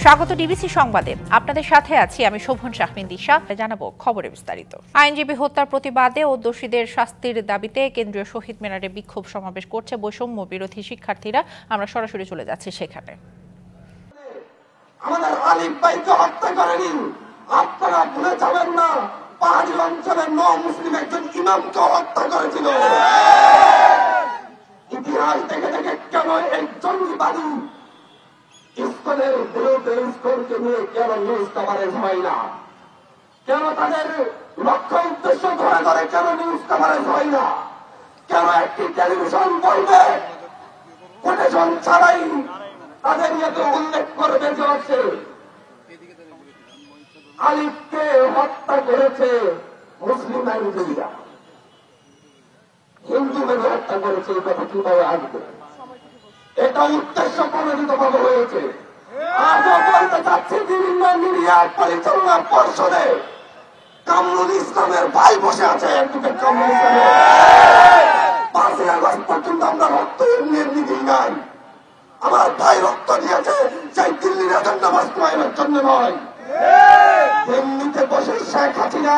স্বাগত ডিবিসি সংবাদে। আপনাদের সাথে আছি আমি শোভন শাহমিন দিশা। জানাবো খবরে বিস্তারিত। আইনজীবী হত্যার প্রতিবাদে ও দোষীদের শাস্তির দাবিতে কেন্দ্রীয় শহীদ মিনারে বিক্ষোভ সমাবেশ করছে বৈষম্য বিরোধী শিক্ষার্থীরা। আমরা সরাসরি চলে যাচ্ছি সেখানে। আমাদের আলিফ ভাইকে হত্যা করেনি, আপনারা ভুলে যাবেন না। পাহাড়ি অঞ্চলের মুসলিম একজন ইমামকে হত্যা করেছিল। ইতিহাস দেখে দেখে কেন এই জঙ্গিবাদী ইসকনের বিরুদ্ধে ইসকনকে নিয়ে কেন নিউজ কভারেজ হয় না? কেন তাদের লক্ষ্য উদ্দেশ্য ধরে ধরে কেন নিউজ কভারেজ হয় না? কেন একটি টেলিভিশন বলবে কোটেশন ছাড়াই তাদের নিয়ে উল্লেখ করবে যে হচ্ছে আলিফকে হত্যা করেছে মুসলিম আইনজীবীরা, হিন্দু মেনে হত্যা করেছে? এই কথা কিভাবে আসবে? এটা উদ্দেশ্য প্রণোদিত ভাবে হয়েছে। আজও বলতে চাচ্ছি, বিভিন্ন মিডিয়া পরিচালনা পর্ষদে কামরুল ইসলামের ভাই বসে আছে। অ্যাডভোকেট কামরুল ইসলামের 5ই আগস্ট পর্যন্ত আমরা রক্ত এমনি দিই নাই। আমার ভাই রক্ত দিয়েছে সেই দিল্লির এজেন্ডা বাস্তবায়নের জন্য নয়। দিল্লিতে বসে শেখ হাসিনা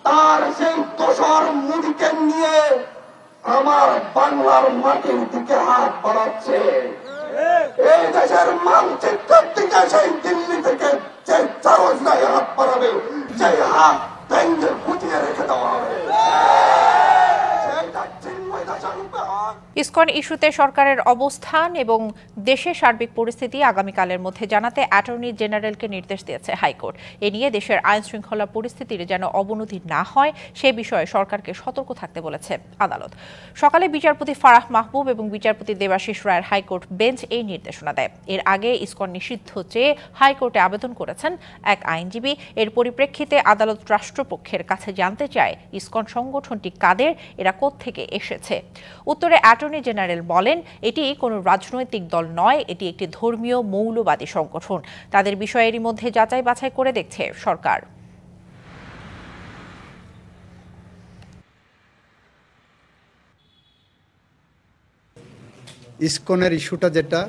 তার সেই দোসর মুদিকে নিয়ে আমার বাংলার মাটির দিকে হাত বাড়াচ্ছে। এই দেশের মানচিত্রের দিকে সেই দিল্লি থেকে যে চারজনায় হাত বাড়াবে, সেই হাত ভেঙে গুটিয়ে রেখে দেওয়া হবে। ইসকন ইস্যুতে সরকারের অবস্থান এবং দেশের সার্বিক পরিস্থিতি আগামীকালের মধ্যে জানাতে অ্যাটর্নি জেনারেলকে নির্দেশ দিয়েছে হাইকোর্ট। এ নিয়ে দেশের আইন শৃঙ্খলা পরিস্থিতির যেন অবনতি না হয় সে বিষয়ে সরকারকে সতর্ক থাকতে বলেছে আদালত। সকালে বিচারপতি ফারাহ মাহবুব এবং বিচারপতি দেবাশিস রায়ের হাইকোর্ট বেঞ্চ এই নির্দেশনা দেয়। এর আগে ইসকন নিষিদ্ধ চেয়ে হাইকোর্টে আবেদন করেছেন এক আইনজীবী। এর পরিপ্রেক্ষিতে আদালত রাষ্ট্রপক্ষের কাছে জানতে চায় ইসকন সংগঠনটি কাদের, এরা কোত্থেকে এসেছে। উত্তরে অ্যাটর্নি জেনারেল বলেন, এটি কোনো রাজনৈতিক দল নয়, এটি একটি ধর্মীয় মৌলবাদী সংগঠন। তাদের বিষয়েরই মধ্যে যাচাই বাছাই করে দেখছে সরকার। ইসকনের ইস্যুটা যেটা,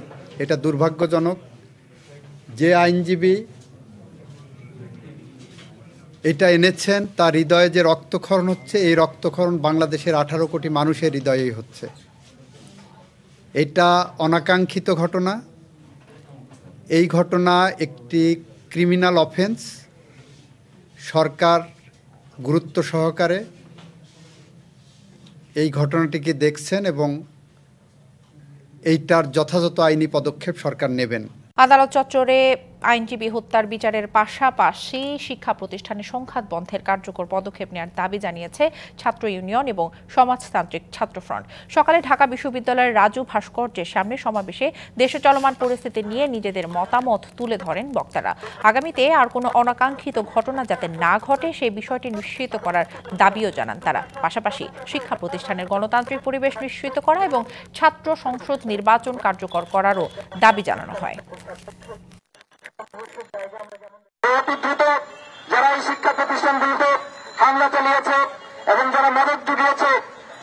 এটা দুর্ভাগ্যজনক। যে আইনজীবী এটা এনেছেন তার হৃদয়ে যে রক্তক্ষরণ হচ্ছে, এই রক্তক্ষরণ বাংলাদেশের 18 কোটি মানুষের হৃদয়েই হচ্ছে। এটা অনাকাঙ্ক্ষিত ঘটনা। এই ঘটনা একটি ক্রিমিনাল অফেন্স। সরকার গুরুত্ব সহকারে এই ঘটনাটিকে দেখছেন এবং এইটার যথাযথ আইনি পদক্ষেপ সরকার নেবেন। আদালত চত্বরে আইনজীবী হত্যার বিচারের পাশাপাশি শিক্ষা প্রতিষ্ঠানে সংঘাত বন্ধের কার্যকর পদক্ষেপ নেওয়ার দাবি জানিয়েছে ছাত্র ইউনিয়ন এবং সমাজতান্ত্রিক ছাত্র ফ্রন্ট। সকালে ঢাকা বিশ্ববিদ্যালয়ের রাজু ভাস্কর্যের সামনে সমাবেশে দেশে চলমান পরিস্থিতি নিয়ে নিজেদের মতামত তুলে ধরেন বক্তারা। আগামীতে আর কোনো অনাকাঙ্ক্ষিত ঘটনা যাতে না ঘটে সেই বিষয়টি নিশ্চিত করার দাবিও জানান তারা। পাশাপাশি শিক্ষা প্রতিষ্ঠানের গণতান্ত্রিক পরিবেশ নিশ্চিত করা এবং ছাত্র সংসদ নির্বাচন কার্যকর করারও দাবি জানানো হয়। যারা এই শিক্ষা প্রতিষ্ঠানগুলিতে হামলা চালিয়েছে এবং যারা মদত জুগিয়েছে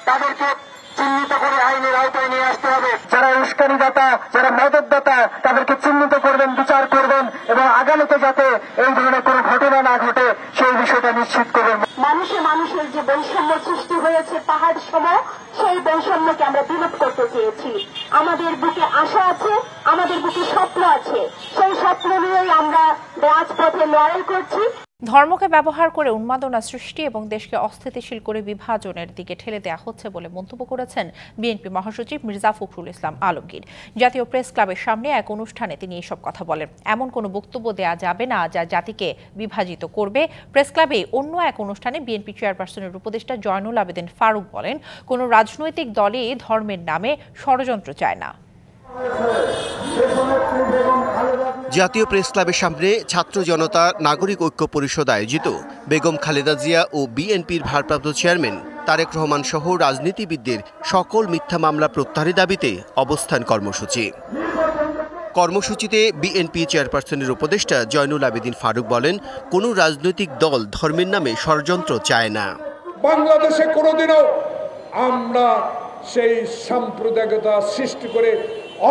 তাদেরকে চিহ্নিত করে আইনের আওতায় নিয়ে আসতে হবে। যারা উস্কানিদাতা, যারা মদতদাতা, তাদেরকে চিহ্নিত করবেন, বিচার করবেন এবং আগামীতে যাতে এই ধরনের কোনো ঘটনা না ঘটে সেই বিষয়টা নিশ্চিত করবেন। মানুষের যে বৈষম্য সৃষ্টি হয়েছে পাহাড় সম, সেই বৈষম্যকে আমরা বিলোপ করতে চেয়েছি। আমাদের বুকে আশা আছে, আমাদের বুকে স্বপ্ন আছে, সেই স্বপ্ন নিয়েই আমরা রাজপথে লড়াই করছি। ধর্মকে ব্যবহার করে উন্মাদনা সৃষ্টি এবং দেশকে অস্থিতিশীল করে বিভাজনের দিকে ঠেলে দেওয়া হচ্ছে বলে মন্তব্য করেছেন বিএনপি মহাসচিব মির্জা ফখরুল ইসলাম আলমগীর। জাতীয় প্রেস ক্লাবের সামনে এক অনুষ্ঠানে তিনি এসব কথা বলেন। এমন কোনো বক্তব্য দেওয়া যাবে না যা জাতিকে বিভাজিত করবে। প্রেস ক্লাবে অন্য এক অনুষ্ঠানে বিএনপি চেয়ারপারসনের উপদেষ্টা জয়নুল আবেদিন ফারুক বলেন, কোনো রাজনৈতিক দলই ধর্মের নামে ষড়যন্ত্র চায় না। জাতীয় প্রেস ক্লাবের সামনে ছাত্র জনতা নাগরিক ঐক্য পরিষদ আয়োজিত বেগম খালেদা জিয়া ও বিএনপির ভারপ্রাপ্ত চেয়ারম্যান তারেক রহমান সহ রাজনীতিবিদদের সকল মিথ্যা মামলা প্রত্যাহারের দাবিতে অবস্থান কর্মসূচি। কর্মসূচিতে বিএনপি চেয়ারপারসনের উপদেষ্টা জয়নুল আবেদিন ফারুক বলেন, কোনো রাজনৈতিক দল ধর্মের নামে ষড়যন্ত্র চায় না। বাংলাদেশে কোনোদিনও আমরা সেই সাম্প্রদায়িকতা সৃষ্টি করে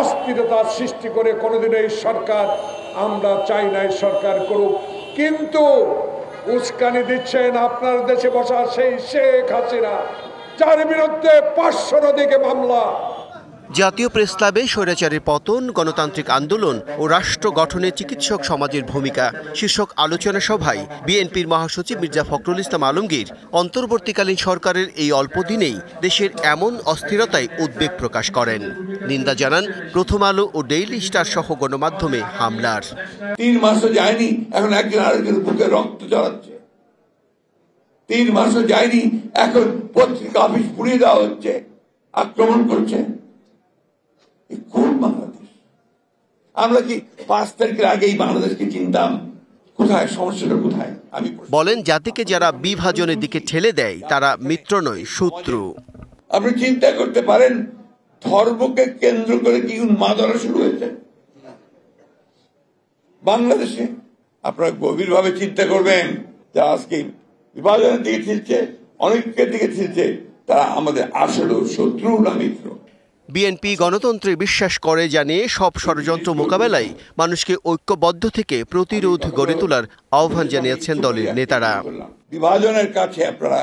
অস্থিরতার সৃষ্টি করে কোনোদিন এই সরকার আমরা চাই না এই সরকার করুক, কিন্তু উস্কানি দিচ্ছেন আপনার দেশে বসা সেই শেখ হাসিনা, যার বিরুদ্ধে 500 অধিক মামলা। জাতীয় প্রেস ক্লাবে স্বৈরাচারের পতন, গণতান্ত্রিক আন্দোলন ও রাষ্ট্র গঠনে চিকিৎসক সমাজের ভূমিকা শীর্ষক আলোচনা সভায় বিএনপির মহাসচিব মির্জা ফখরুল ইসলাম আলমগীর অন্তর্বর্তীকালীন সরকারের এই অল্প দিনেই দেশের এমন অস্থিরতায় উদ্বেগ প্রকাশ করেন। নিন্দা জানান প্রথম আলো ও ডেইলি স্টার সহ গণমাধ্যমে হামলার। 3 মাসও যায়নি, এখন একজন আরেকজনের বুকে রক্ত ঝরাচ্ছে। 3 মাসও যায়নি, এখন পত্রিকা অফিস পুড়িয়ে দেওয়া হচ্ছে, আক্রমণ করছে। কোন বাংলাদেশ? আমরা কি 5 তারিখের আগেই বাংলাদেশকে চিনতাম? কোথায় সমস্যাটা, কোথায়? আমি বলেন, জাতিকে যারা বিভাজনের দিকে ঠেলে দেয় তারা মিত্র নয়, শত্রু। আপনি চিন্তা করতে পারেন ধর্মকে কেন্দ্র করে কি উন্মাদনা শুরু হয়েছে বাংলাদেশে। আপনারা গভীরভাবে চিন্তা করবেন যে আজকে বিভাজনের দিকে ঠেলছে, অনেকের দিকে ঠেলছে, তারা আমাদের আসলে শত্রু না মিত্র। বিএনপি গণতন্ত্রে বিশ্বাস করে জানিয়ে সব ষড়যন্ত্র মোকাবেলায় মানুষকে ঐক্যবদ্ধ থেকে প্রতিরোধ গড়ে তোলার আহ্বান জানিয়েছেন দলের নেতারা। বিভাজনের কাছে আপনারা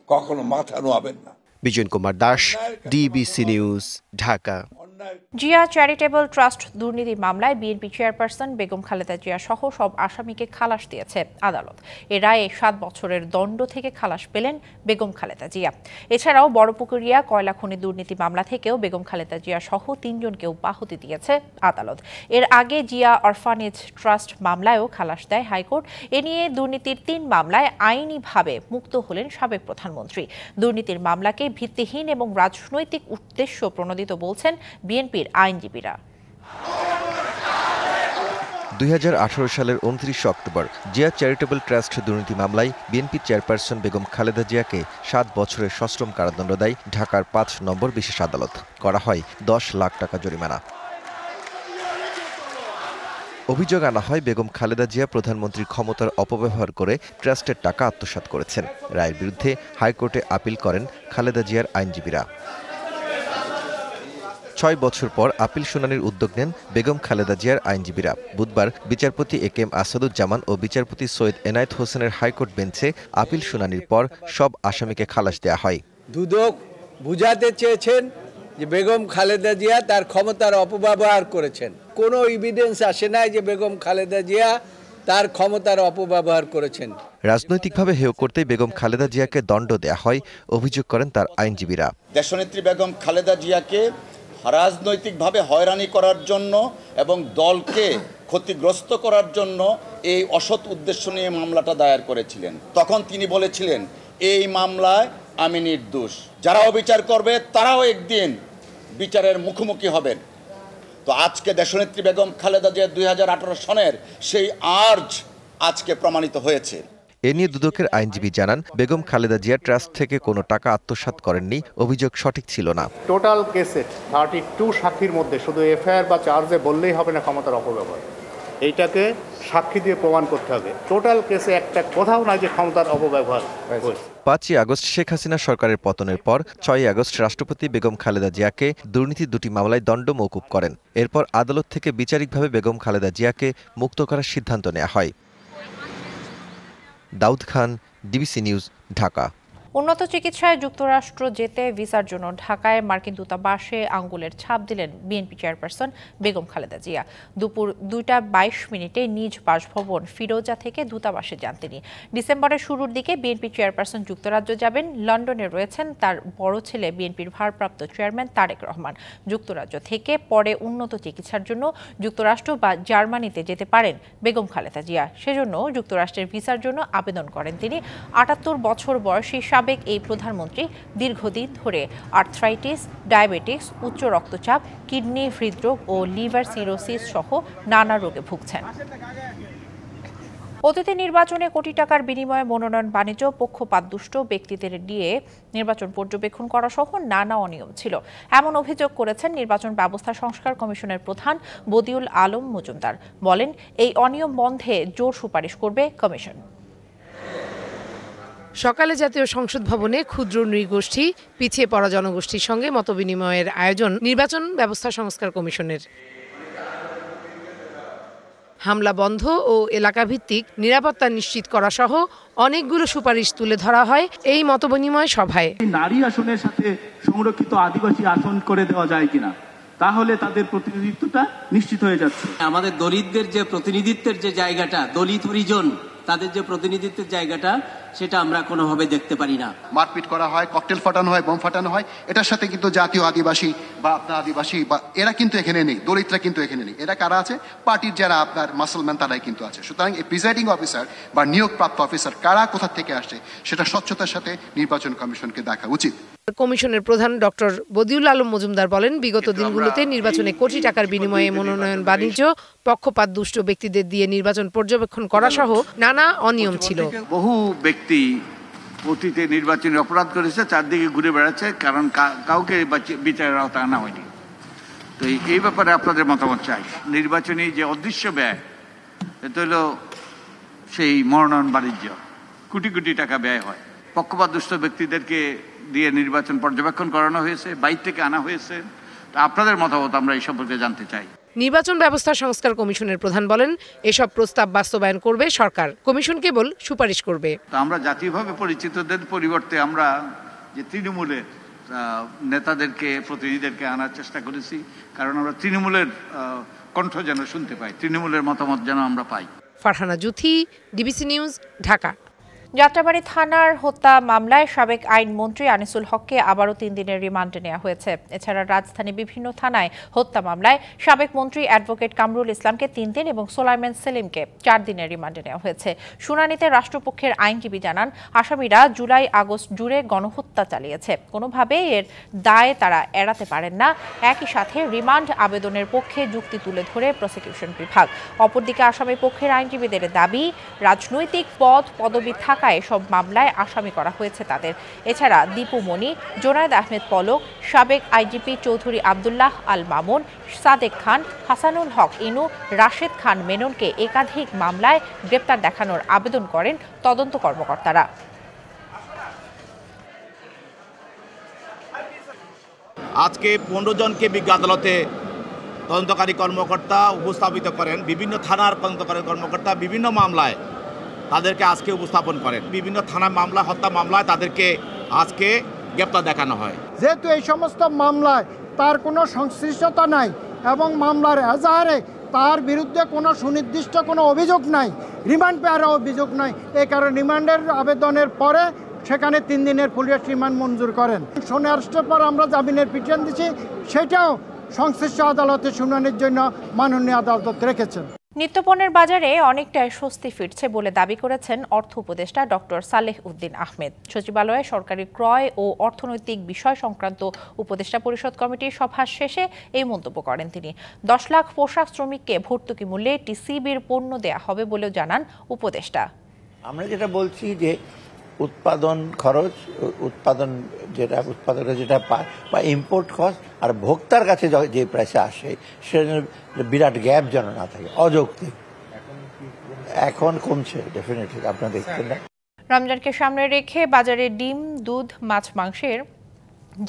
কখনো মাথা নোয়াবেন না। Bijon Kumar Das, DBC news, Dhaka. Zia charitable trust দুর্নীতি মামলায় বিএনপি চেয়ারপারসন বেগম খালেদা জিয়া সহ সব আসামিকে খালাস দিয়েছে আদালত। এ রায়ে 7 বছরের দণ্ড থেকে খালাস পেলেন বেগম খালেদা জিয়া। এছাড়াও বড়পুকুরিয়া কয়লা খনি দুর্নীতি মামলা থেকেও বেগম খালেদা জিয়া সহ 3 জনকে অব্যাহতি দিয়েছে আদালত। এর আগে জিয়া অরফানেজ ট্রাস্ট মামলায়ও খালাস দেয় হাইকোর্ট। এ নিয়ে দুর্নীতির 3 মামলায় আইনিভাবে মুক্ত হলেন সাবেক প্রধানমন্ত্রী। দুর্নীতির মামলাকে ভিত্তিহীন এবং রাজনৈতিক উদ্দেশ্য প্রণোদিত বলছেন বিএনপির আইনজীবীরা। 2018 সালের 29 অক্টোবর জিয়া চ্যারিটেবল ট্রাস্ট দুর্নীতি মামলায় বিএনপি চেয়ারপারসন বেগম খালেদা জিয়াকে 7 বছরের সশ্রম কারাদণ্ড দেয় ঢাকার 5 নম্বর বিশেষ আদালত। করা হয় 10 লাখ টাকা জরিমানা। অভিযোগ আনা হয় বেগম খালেদা জিয়া প্রধানমন্ত্রীর ক্ষমতার অপব্যবহার করে ট্রাস্টের টাকা আত্মসাৎ করেছেন। রায়ের বিরুদ্ধে হাইকোর্টে আপিল করেন খালেদা জিয়ার আইনজীবীরা। 6 বছর পর আপিল শুনানির উদ্যোগ নেন বেগম খালেদা জিয়ার আইনজীবীরা। বুধবার বিচারপতি একেএম আসাদুজ্জামান ও বিচারপতি সৈয়দ এনায়েত হোসেনের হাইকোর্ট বেঞ্চে আপিল শুনানির পর সব আসামিকে খালাস দেওয়া হয়। দুদক বুঝাতে চেয়েছেন যে বেগম খালেদা জিয়া তার ক্ষমতার অপব্যবহার করেছেন। কোনো এভিডেন্স আসে নাই যে বেগম খালেদা জিয়া তার ক্ষমতার অপব্যবহার করেছেন। রাজনৈতিকভাবে হেয় করতে বেগম খালেদা জিয়াকে দণ্ড দেওয়া হয়, অভিযোগ করেন তার আইনজীবীরা। দেশনেত্রী বেগম খালেদা জিয়াকে রাজনৈতিকভাবে হয়রানি করার জন্য এবং দলকে ক্ষতিগ্রস্ত করার জন্য এই অসৎ উদ্দেশ্য নিয়ে মামলাটা দায়ের করেছিলেন। তখন তিনি বলেছিলেন, এই মামলায় আমি নির্দোষ, যারা অবিচার করবে তারাও একদিন বিচারের মুখোমুখি হবেন। তো আজকে দেশনেত্রী বেগম খালেদা জিয়া 2018 সনের সেই আর্জ আজকে প্রমাণিত হয়েছে। এ নিয়ে দুদকের আইনজীবী জানান, বেগম খালেদা জিয়া ট্রাস্ট থেকে কোনো টাকা আত্মসাৎ করেননি, অভিযোগ সঠিক ছিল না। টোটাল কেসে 32 সাক্ষীর মধ্যে শুধু এফআইআর বা চার্জে বললেই হবে না ক্ষমতার অপব্যবহার, এইটাকে সাক্ষী দিয়ে প্রমাণ করতে হবে। টোটাল কেসে একটা কোথাও নাই যে ক্ষমতার অপব্যবহার হয়েছে। 5ই আগস্ট শেখ হাসিনা সরকারের পতনের পর 6ই আগস্ট রাষ্ট্রপতি বেগম খালেদা জিয়াকে দুর্নীতির 2টি মামলায় দণ্ড মওকুফ করেন। এরপর আদালত থেকে বিচারিকভাবে বেগম খালেদা জিয়াকে মুক্ত করার সিদ্ধান্ত নেওয়া হয়। Daud Khan, DBC news, Dhaka. উন্নত চিকিৎসায় যুক্তরাষ্ট্র যেতে ভিসার জন্য ঢাকায় মার্কিন দূতাবাসে আঙ্গুলের ছাপ দিলেন বিএনপি চেয়ারপারসন বেগম খালেদা জিয়া। দুপুর 2:22 নিজ বাসভবন ফিরোজা থেকে দূতাবাসে যান তিনি। ডিসেম্বরের শুরুর দিকে বিএনপি চেয়ারপারসন যুক্তরাজ্য যাবেন। লন্ডনে রয়েছেন তার বড় ছেলে বিএনপির ভারপ্রাপ্ত চেয়ারম্যান তারেক রহমান। যুক্তরাজ্য থেকে পরে উন্নত চিকিৎসার জন্য যুক্তরাষ্ট্র বা জার্মানিতে যেতে পারেন বেগম খালেদা জিয়া। সেজন্য যুক্তরাষ্ট্রের ভিসার জন্য আবেদন করেন তিনি। 78 বছর বয়সী সাবেক এই প্রধানমন্ত্রী দীর্ঘদিন ধরে আর্থ্রাইটিস, ডায়াবেটিস, উচ্চ রক্তচাপ, কিডনি হৃদরোগ ও লিভার সিরোসিস সহ নানা রোগে ভুগছেন। অতীতে নির্বাচনে কোটি টাকার বিনিময়ে মনোনয়ন বাণিজ্য, পক্ষপাতদুষ্ট ব্যক্তিদের দিয়ে নির্বাচন পর্যবেক্ষণ করা সহ নানা অনিয়ম ছিল, এমন অভিযোগ করেছেন নির্বাচন ব্যবস্থা সংস্কার কমিশনের প্রধান বদিউল আলম মজুমদার। বলেন, এই অনিয়ম বন্ধে জোর সুপারিশ করবে কমিশন। সকালে জাতীয় সংসদ ভবনে ক্ষুদ্র নৃগোষ্ঠী, পিছিয়ে পড়া জনগোষ্ঠীর সঙ্গে মতবিনিময়ের আয়োজন নির্বাচন ব্যবস্থা সংস্কার কমিশনের। হামলা বন্ধ ও এলাকাভিত্তিক নিরাপত্তা নিশ্চিত করা সহ অনেকগুলো সুপারিশ তুলে ধরা হয় এই মতবিনিময় সভায়। নারী আসনের সাথে সংরক্ষিত আদিবাসী আসন করে দেওয়া যায় কিনা, তাহলে তাদের প্রতিনিধিত্বটা নিশ্চিত হয়ে যাচ্ছে। আমাদের দলিতদের যে প্রতিনিধিত্বের যে জায়গাটা, দলিত হরিজন তাদের যে প্রতিনিধিত্বের জায়গাটা, সেটা আমরা কোনোভাবে দেখতে পারি না। মারপিট করা হয়, ককটেল ফাটানো হয়, বোম ফাটানো হয়, এটার সাথে কিন্তু জাতীয় আদিবাসী বা আপনার আদিবাসী বা এরা কিন্তু এখানে নেই, দলিতরা কিন্তু এখানে নেই। এরা কারা আছে? পার্টির যারা আপনার মাসলম্যান তারাই কিন্তু আছে। সুতরাং এই প্রিজাইডিং অফিসার বা নিয়োগপ্রাপ্ত অফিসার কারা কোথা থেকে আসে সেটা স্বচ্ছতার সাথে নির্বাচন কমিশনকে দেখা উচিত। কমিশনের প্রধান ডক্টর বদিউল আলম মজুমদার বলেন, বিগত দিনগুলোতে নির্বাচনে কোটি টাকার বিনিময়ে মনোনয়ন বাণিজ্য, পক্ষপাত দুষ্ট ব্যক্তিদের দিয়ে নির্বাচন পর্যবেক্ষণ করা সহ নানা অনিয়ম ছিল। বহু ব্যক্তি অতীতে নির্বাচনী অপরাধ করেছে, চারদিকে ঘুরে বেড়াচ্ছে, কারণ কাউকে বিচারের আওতায় আনা হয়নি। তো এই ব্যাপারে আপনাদের মতামত চাই। নির্বাচনী যে অদৃশ্য ব্যয়, এটা হলো সেই মনোনয়ন বাণিজ্য, কোটি কোটি টাকা ব্যয় হয়। পক্ষপাত দুষ্ট ব্যক্তিদেরকে দিয়ে নির্বাচন পর্যবেক্ষণ করানো হয়েছে, বাইরে থেকে আনা হয়েছে। আপনাদের মতামত আমরা এই সম্পর্কে জানতে চাই। নির্বাচন ব্যবস্থা সংস্কার কমিশনের প্রধান বলেন, এসব প্রস্তাব বাস্তবায়ন করবে সরকার, কমিশন কেবল সুপারিশ করবে। আমরা জাতীয়ভাবে পরিচিতদের পরিবর্তে আমরা যে তৃণমূলের নেতাদেরকে, প্রতিনিধিদেরকে আনার চেষ্টা করেছি, কারণ আমরা তৃণমূলের কণ্ঠ যেন শুনতে পাই, তৃণমূলের মতামত যেন আমরা পাই। Farhana Juthi, DBC news, Dhaka. যাত্রাবাড়ী থানার হত্যা মামলায় সাবেক আইনমন্ত্রী আনিসুল হককে আবারও 3 দিনের রিমান্ডে নেওয়া হয়েছে। এছাড়া রাজধানী বিভিন্ন থানায় হত্যা মামলায় সাবেক মন্ত্রী অ্যাডভোকেট কামরুল ইসলামকে 3 দিন এবং সোলাইমান সেলিমকে 4 দিনের রিমান্ডে নেওয়া হয়েছে। শুনানিতে রাষ্ট্রপক্ষের আইনজীবী জানান, আসামিরা জুলাই আগস্ট জুড়ে গণহত্যা চালিয়েছে, কোনোভাবেই এর দায় তারা এড়াতে পারেন না। একই সাথে রিমান্ড আবেদনের পক্ষে যুক্তি তুলে ধরে প্রসিকিউশন বিভাগ। অপরদিকে আসামি পক্ষের আইনজীবীদের দাবি, রাজনৈতিক পদবি থাকায় সব মামলায় আসামি করা হয়েছে তাদের। এছাড়া দীপু মনি, জোনায়েদ আহমেদ পলক, সাবেক আইজিপি চৌধুরী আবদুল্লাহ আল মামুন, সাদেক খান, হাসানুল হক ইনু, রাশেদ খান মেননকে একাধিক মামলায় গ্রেপ্তার দেখানোর আবেদন করেন তদন্ত কর্মকর্তারা। আজকে 15 জনকে বিজ্ঞ আদালতে তদন্তকারী কর্মকর্তা উপস্থাপিত করেন। বিভিন্ন থানার তদন্তকারী কর্মকর্তা বিভিন্ন মামলায় তাদেরকে আজকে উপস্থাপন করেন। বিভিন্ন থানা মামলা, হত্যা মামলায় তাদেরকে আজকে গ্রেপ্তার দেখানো হয়। যেহেতু এই সমস্ত মামলায় তার কোনো সংশ্লিষ্টতা নাই এবং মামলার এজাহারে তার বিরুদ্ধে কোনো সুনির্দিষ্ট কোনো অভিযোগ নাই, রিমান্ড পেয়ারও অভিযোগ নাই, এই কারণে রিমান্ডের আবেদনের পরে সেখানে 3 দিনের পুলিশ রিমান্ড মঞ্জুর করেন। শুনে আসতে পর আমরা জামিনের পিটিশন দিচ্ছি, সেটাও সংশ্লিষ্ট আদালতে শুনানির জন্য মাননীয় আদালত রেখেছেন। নিত্যপণ্যের বাজারে অনেকটাই স্বস্তি ফিরছে বলে দাবি করেছেন অর্থ উপদেষ্টা ডক্টর সালেহ উদ্দিন আহমেদ। সচিবালয়ে সরকারি ক্রয় ও অর্থনৈতিক বিষয় সংক্রান্ত উপদেষ্টা পরিষদ কমিটির সভা শেষে এই মন্তব্য করেন তিনি। 10 লাখ পোশাক শ্রমিককে ভর্তুকি মূল্যে টিসিবির পণ্য দেয়া হবে বলেও জানান উপদেষ্টা। আমরা যেটা বলছি যে উৎপাদন খরচ, উৎপাদকের যেটা পায় বা ইম্পোর্ট কস্ট আর ভোক্তার কাছে যে প্রাইসে আসে সেটা বিরাট গ্যাপ যেন না থাকে, অযৌক্তিক। এখন কমছে ডেফিনেটলি, আপনারা দেখছেন না। রমজানকে সামনে রেখে বাজারে ডিম, দুধ, মাছ, মাংসের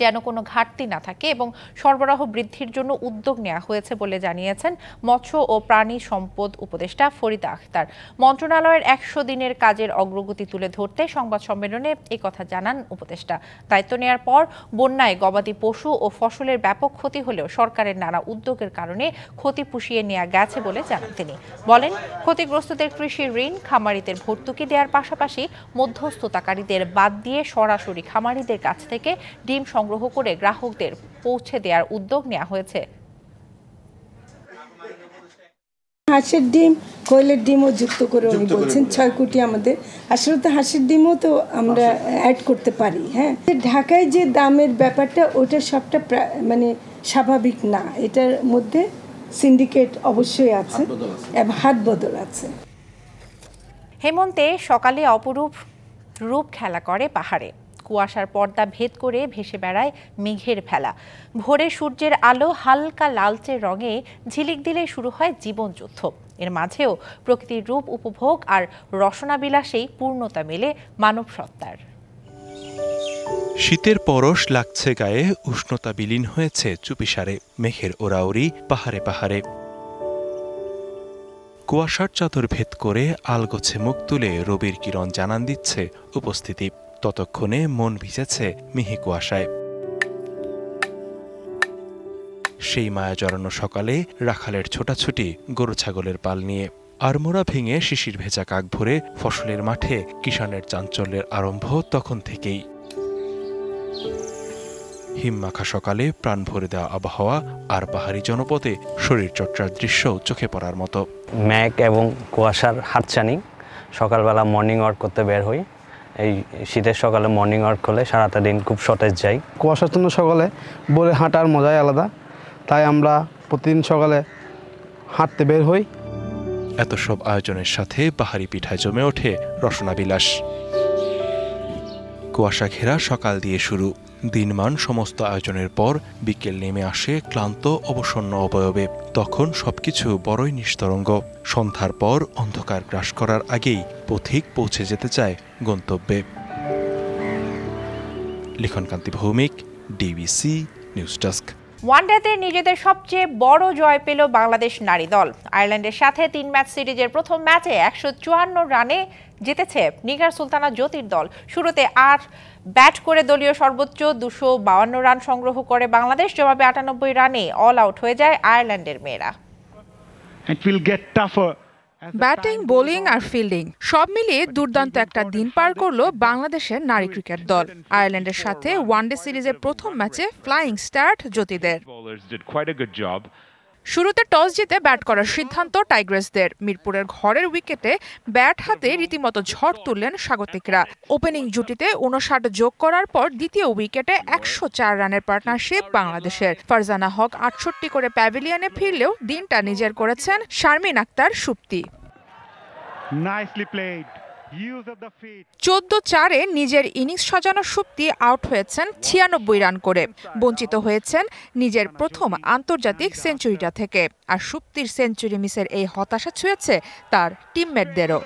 যেন কোনো ঘাটতি না থাকে এবং সরবরাহ বৃদ্ধির জন্য উদ্যোগ নেওয়া হয়েছে বলে জানিয়েছেন মৎস্য ও প্রাণী সম্পদ উপদেষ্টা ফরিদা আখতার। মন্ত্রণালয়ের 100 দিনের কাজের অগ্রগতি তুলে ধরতে সংবাদ সম্মেলনে এই কথা জানান উপদেষ্টা। দায়িত্ব নেওয়ার পর বন্যায় গবাদি পশু ও ফসলের ব্যাপক ক্ষতি হলেও সরকারের নানা উদ্যোগের কারণে ক্ষতি পুষিয়ে নেওয়া গেছে বলে জানান তিনি। বলেন, ক্ষতিগ্রস্তদের কৃষি ঋণ, খামারিদের ভর্তুকি দেওয়ার পাশাপাশি মধ্যস্থতাকারীদের বাদ দিয়ে সরাসরি খামারিদের কাছ থেকে ডিম সংগ্রহ করে গ্রাহকদের পৌঁছে দেওয়ার উদ্যোগ নেওয়া হয়েছে। হাঁসের ডিম, কোয়েলের ডিমও যুক্ত করে উনি বলছেন 6 কোটি আমাদের। আসলে তো হাঁসের ডিমও তো আমরা অ্যাড করতে পারি। হ্যাঁ, ঢাকায় যে দামের ব্যাপারটা ওটা সবটা মানে স্বাভাবিক না, এটার মধ্যে সিন্ডিকেট অবশ্যই আছে এবং হাত বদল আছে। হেমন্তে সকালে অপরূপ রূপ খেলা করে পাহাড়ে। কুয়াশার পর্দা ভেদ করে ভেসে বেড়ায় মেঘের ভেলা। ভোরে সূর্যের আলো হালকা লালচে রঙে ঝিলিক দিলে শুরু হয় জীবনযুদ্ধ। এর মাঝেও প্রকৃতির রূপ উপভোগ আর রসনাবিলাসেই পূর্ণতা মেলে মানব সত্তার। শীতের পরশ লাগছে গায়ে, উষ্ণতা বিলীন হয়েছে চুপিসারে, মেঘের ওরাওরি পাহাড়ে পাহাড়ে। কুয়াশার চাদর ভেদ করে আলগোছে মুখ তুলে রবির কিরণ জানান দিচ্ছে উপস্থিতি। ততক্ষণে মন ভিজেছে মিহি কুয়াশায়। সেই মায়া জড়ানো সকালে রাখালের ছোটাছুটি গরু ছাগলের পাল নিয়ে। আড়মোড়া ভেঙে শিশির ভেজা কাক ভরে ফসলের মাঠে কিষানের চাঞ্চল্যের আরম্ভ তখন থেকেই। হিমমাখা সকালে প্রাণ ভরে দেওয়া আবহাওয়া আর পাহাড়ি জনপদে শরীরচর্চার দৃশ্যও চোখে পড়ার মতো। মেঘ এবং কুয়াশার হাতছানি, সকালবেলা মর্নিং ওয়াক করতে বের হই। এই শীতের সকালে মর্নিং ওয়াক করলে সারাটা দিন খুব সতেজ যায়। কুয়াশাচ্ছন্ন সকালে বলে হাঁটার মজাই আলাদা, তাই আমরা প্রতিদিন সকালে হাঁটতে বের হই। এত সব আয়োজনের সাথে পাহাড়ি পিঠায় জমে ওঠে রসনাবিলাস। কুয়াশা ঘেরা সকাল দিয়ে শুরু, দিনমান সমস্ত আয়োজনের পর বিকেল নেমে আসে ক্লান্ত অবসন্ন অবয়বে। তখন সবকিছু বড়ই নিস্তরঙ্গ। সন্ধ্যার পর অন্ধকার গ্রাস করার আগেই পথিক পৌঁছে যেতে চায় গন্তব্যে। লিখনকান্তি ভৌমিক, ডিবিসি নিউজ ডেস্ক। ওয়ানডেতে নিজেদের সবচেয়ে বড় জয় পেল বাংলাদেশ নারী দল। আয়ারল্যান্ডের সাথে 3 ম্যাচ সিরিজের প্রথম ম্যাচে 154 রানে জিতেছে নিগার সুলতানা জ্যোতির দল। শুরুতে ব্যাট করে দলীয় সর্বোচ্চ 252 রান সংগ্রহ করে বাংলাদেশ। জবাবে 98 রানে অল আউট হয়ে যায় আয়ারল্যান্ডের মেয়েরা। ব্যাটিং, বোলিং আর ফিল্ডিং সব মিলিয়ে দুর্দান্ত একটা দিন পার করলো বাংলাদেশের নারী ক্রিকেট দল। আয়ারল্যান্ডের সাথে ওয়ানডে সিরিজের প্রথম ম্যাচে ফ্লাইং স্টার্ট জ্যোতিদের। শুরুতে টস জিতে ব্যাট করার সিদ্ধান্ত টাইগ্রেসদের। মিরপুরের ঘরের উইকেটে ব্যাট হাতে রীতিমতো ঝড় তুললেন স্বাগতিকরা। ওপেনিং জুটিতে 59 যোগ করার পর দ্বিতীয় উইকেটে 104 রানের পার্টনারশিপ বাংলাদেশের। ফারজানা হক 68 করে প্যাভিলিয়নে ফিরলেও দিনটা নিজের করেছেন শারমিন আক্তার সুপ্তি। 14-4-এ নিজের ইনিংস সাজানো সুপ্তি আউট হয়েছেন 96 রান করে। বঞ্চিত হয়েছেন নিজের প্রথম আন্তর্জাতিক সেঞ্চুরিটা থেকে। আর সুপ্তির সেঞ্চুরি মিসের এই হতাশা ছুঁয়েছে তার টিমমেটদেরও।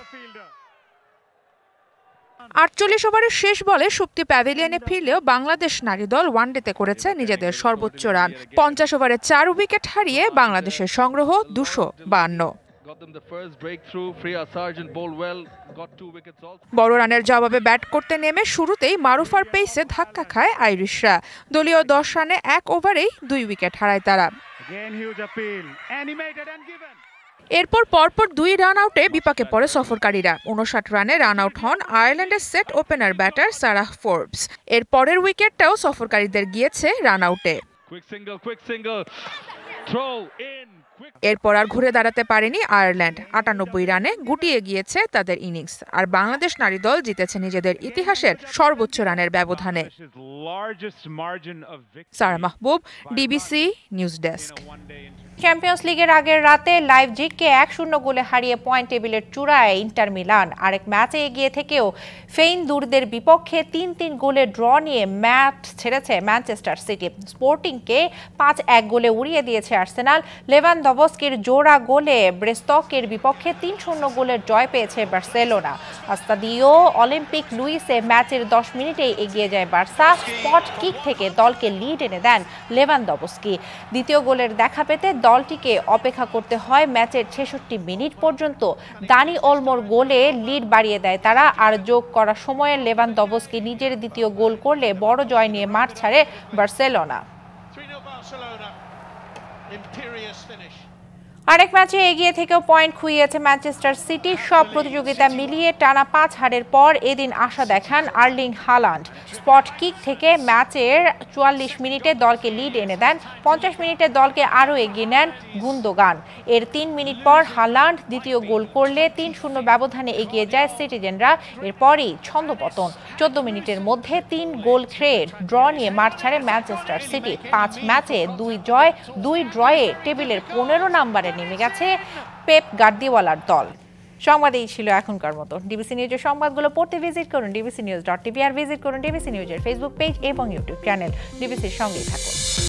48 ওভারের শেষ বলে সুপ্তি প্যাভিলিয়নে ফিরলেও বাংলাদেশ নারী দল ওয়ানডেতে করেছে নিজেদের সর্বোচ্চ রান। 50 ওভারে 4 উইকেট হারিয়ে বাংলাদেশের সংগ্রহ 252। বড় রানের জবাবে ব্যাট করতে নেমে শুরুতেই মারুফার পেসে ধাক্কা খায় আইরিশরা। দলীয় 10 রানে 1 ওভারেই 2 উইকেট হারায় তারা। এরপর পরপর 2 রান আউটে বিপাকে পড়ে সফরকারীরা। 59 রানে রান আউট হন আয়ারল্যান্ডের set opener batter Sarah Forbes. এর পরের উইকেটটাও সফরকারীদের গিয়েছে রান আউটে। এরপর আর ঘুরে দাঁড়াতে পারেনি আয়ারল্যান্ড। 98 রানে গুটিয়ে গিয়েছে তাদের ইনিংস। আর বাংলাদেশ নারী দল জিতেছে নিজেদের ইতিহাসের সর্বোচ্চ রানের ব্যবধানে। সারা মাহবুব, ডিবিসি নিউজ ডেস্ক। চ্যাম্পিয়ন্স লিগের আগের রাতে লাইপজিগকে 1-0 গোলে হারিয়ে পয়েন্ট টেবিলের চূড়ায় ইন্টার মিলান। আরেক ম্যাচে এগিয়ে থেকেও ফেইনদুরদের বিপক্ষে 3-3 গোলে ড্র নিয়ে ম্যাচ ছেড়েছে ম্যানচেস্টার সিটি। স্পোর্টিংকে 5-1 গোলে উড়িয়ে দিয়েছে আর্সেনাল। লেভানডভস্কির জোড়া গোলে ব্রেস্তকের বিপক্ষে 3-0 গোলের জয় পেয়েছে বার্সেলোনা। স্তাদিও অলিম্পিক লুইসে ম্যাচের 10 মিনিটেই এগিয়ে যায় বার্সা। স্পট কিক থেকে দলকে লিড এনে দেন লেভানডভস্কি। দ্বিতীয় গোলের দেখা পেতে দলটিকে অপেক্ষা করতে হয় ম্যাচের 66 মিনিট পর্যন্ত। দানি ওলমোর গোলে লিড বাড়িয়ে দেয় তারা। আর যোগ করার সময়ে লেভানডভস্কি নিজের দ্বিতীয় গোল করলে বড় জয় নিয়ে মাঠ ছাড়ে বার্সেলোনা। আরেক ম্যাচে এগিয়ে থেকেও পয়েন্ট খুইয়েছে ম্যানচেস্টার সিটি। সব প্রতিযোগিতা মিলিয়ে টানা 5 হারের পর এদিন আশা দেখান আর্লিং হালান্ড। স্পট কিক থেকে ম্যাচের 44 মিনিটে দলকে লিড এনে দেন। 50 মিনিটে দলকে আরও এগিয়ে নেন গুন্দোগান। এর 3 মিনিট পর হালান্ড দ্বিতীয় গোল করলে 3-0 ব্যবধানে এগিয়ে যায় সিটিজেনরা। এরপরই ছন্দপতন। 14 মিনিটের মধ্যে 3 গোল খেয়ে ড্র নিয়ে মাঠ ছাড়ে ম্যানচেস্টার সিটি। 5 ম্যাচে 2 জয় 2 ড্রয়ে টেবিলের 15 নম্বরে নেমে গেছে পেপ গার্দিওয়ালার দল। সংবাদ এই ছিল এখনকার মতো। ডিবিসি নিউজের সংবাদগুলো পড়তে ভিজিট করুন dbcnews.tv আর ভিজিট করুন ডিবিসি নিউজের ফেসবুক পেজ এবং ইউটিউব চ্যানেল। ডিবিসির সঙ্গেই থাকুন।